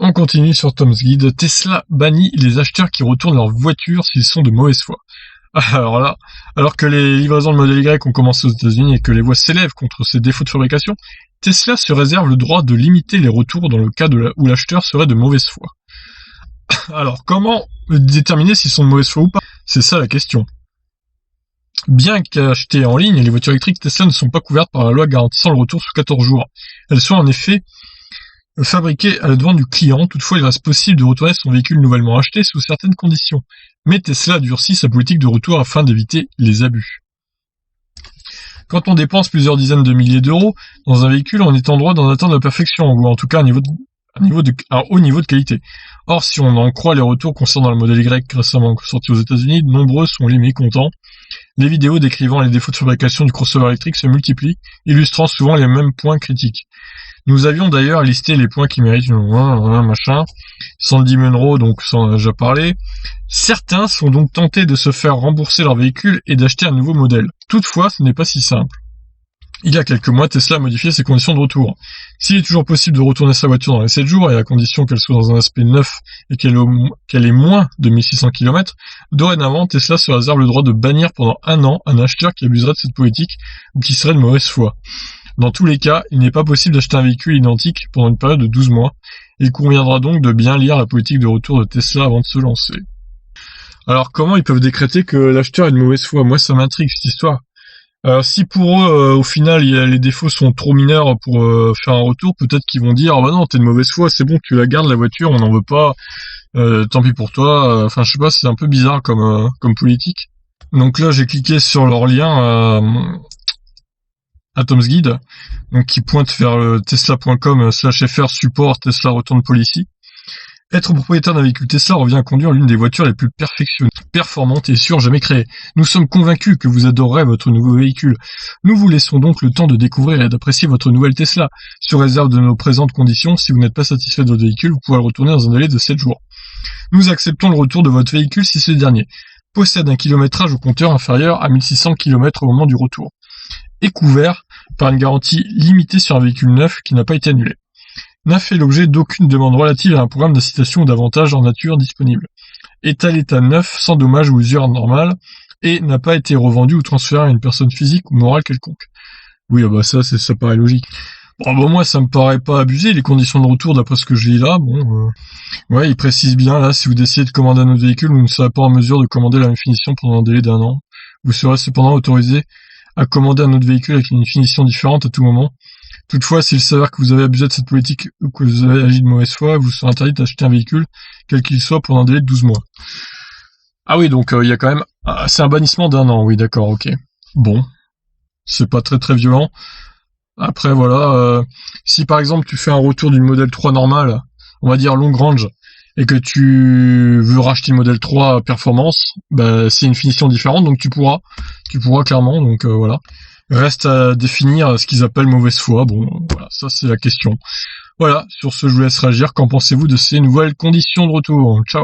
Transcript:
On continue sur Tom's Guide. Tesla bannit les acheteurs qui retournent leur voiture s'ils sont de mauvaise foi. Alors là, alors que les livraisons de Model Y ont commencé aux États-Unis et que les voix s'élèvent contre ces défauts de fabrication, Tesla se réserve le droit de limiter les retours dans le cas où l'acheteur serait de mauvaise foi. Alors, comment déterminer s'ils sont de mauvaise foi ou pas? C'est ça la question. Bien qu'achetées en ligne, les voitures électriques Tesla ne sont pas couvertes par la loi garantissant le retour sous 14 jours. Elles sont en effet fabriquées à la demande du client. Toutefois, il reste possible de retourner son véhicule nouvellement acheté sous certaines conditions. Mais Tesla durcit sa politique de retour afin d'éviter les abus. Quand on dépense plusieurs dizaines de milliers d'euros dans un véhicule, on est en droit d'en atteindre la perfection, ou en tout cas un haut niveau de qualité. Or, si on en croit les retours concernant le modèle Y récemment sorti aux États-Unis, nombreux sont les mécontents. Les vidéos décrivant les défauts de fabrication du crossover électrique se multiplient, illustrant souvent les mêmes points critiques. Nous avions d'ailleurs listé les points qui méritent machin. 110 000 €, donc ça on a déjà parlé. Certains sont donc tentés de se faire rembourser leur véhicule et d'acheter un nouveau modèle. Toutefois, ce n'est pas si simple. Il y a quelques mois, Tesla a modifié ses conditions de retour. S'il est toujours possible de retourner sa voiture dans les 7 jours, et à condition qu'elle soit dans un aspect neuf et qu'elle ait moins de 1600 km, dorénavant, Tesla se réserve le droit de bannir pendant 1 an un acheteur qui abuserait de cette politique ou qui serait de mauvaise foi. Dans tous les cas, il n'est pas possible d'acheter un véhicule identique pendant une période de 12 mois. Il conviendra donc de bien lire la politique de retour de Tesla avant de se lancer. Alors, comment ils peuvent décréter que l'acheteur est de mauvaise foi? Moi, ça m'intrigue, cette histoire. Si pour eux, au final, les défauts sont trop mineurs pour faire un retour, peut-être qu'ils vont dire « Ah bah non, t'es de mauvaise foi, c'est bon, tu la gardes, la voiture, on n'en veut pas, tant pis pour toi. » Enfin, je sais pas, c'est un peu bizarre comme politique. Donc là, j'ai cliqué sur leur lien à Tom's Guide, donc qui pointe vers le tesla.com/fr support Tesla Return Policy. Être propriétaire d'un véhicule Tesla revient à conduire l'une des voitures les plus perfectionnées, performantes et sûres jamais créées. Nous sommes convaincus que vous adorerez votre nouveau véhicule. Nous vous laissons donc le temps de découvrir et d'apprécier votre nouvelle Tesla. Sous réserve de nos présentes conditions, si vous n'êtes pas satisfait de votre véhicule, vous pouvez le retourner dans un délai de 7 jours. Nous acceptons le retour de votre véhicule si ce dernier possède un kilométrage au compteur inférieur à 1600 km au moment du retour, est couvert par une garantie limitée sur un véhicule neuf qui n'a pas été annulé, n'a fait l'objet d'aucune demande relative à un programme d'incitation ou d'avantage en nature disponible, est à l'état neuf sans dommage ou usure normale, et n'a pas été revendu ou transféré à une personne physique ou morale quelconque. Oui, bah ça paraît logique. Bon, moi, ça me paraît pas abusé, les conditions de retour, d'après ce que je lis là, ouais, il précise bien, là, si vous décidez de commander un autre véhicule, vous ne serez pas en mesure de commander la même finition pendant un délai d'1 an. Vous serez cependant autorisé à commander un autre véhicule avec une finition différente à tout moment. Toutefois, s'il s'avère que vous avez abusé de cette politique ou que vous avez agi de mauvaise foi, vous serez interdit d'acheter un véhicule, quel qu'il soit, pendant un délai de 12 mois. Ah oui, donc il y a quand même... c'est un bannissement d'1 an, oui, d'accord, ok. Bon, c'est pas très très violent. Après, voilà, si par exemple tu fais un retour d'une Model 3 normale, on va dire long range, et que tu veux racheter une Model 3 performance, bah c'est une finition différente, donc tu pourras clairement, donc voilà. Reste à définir ce qu'ils appellent mauvaise foi, bon, voilà, ça c'est la question. Voilà, sur ce je vous laisse réagir, qu'en pensez-vous de ces nouvelles conditions de retour? Ciao.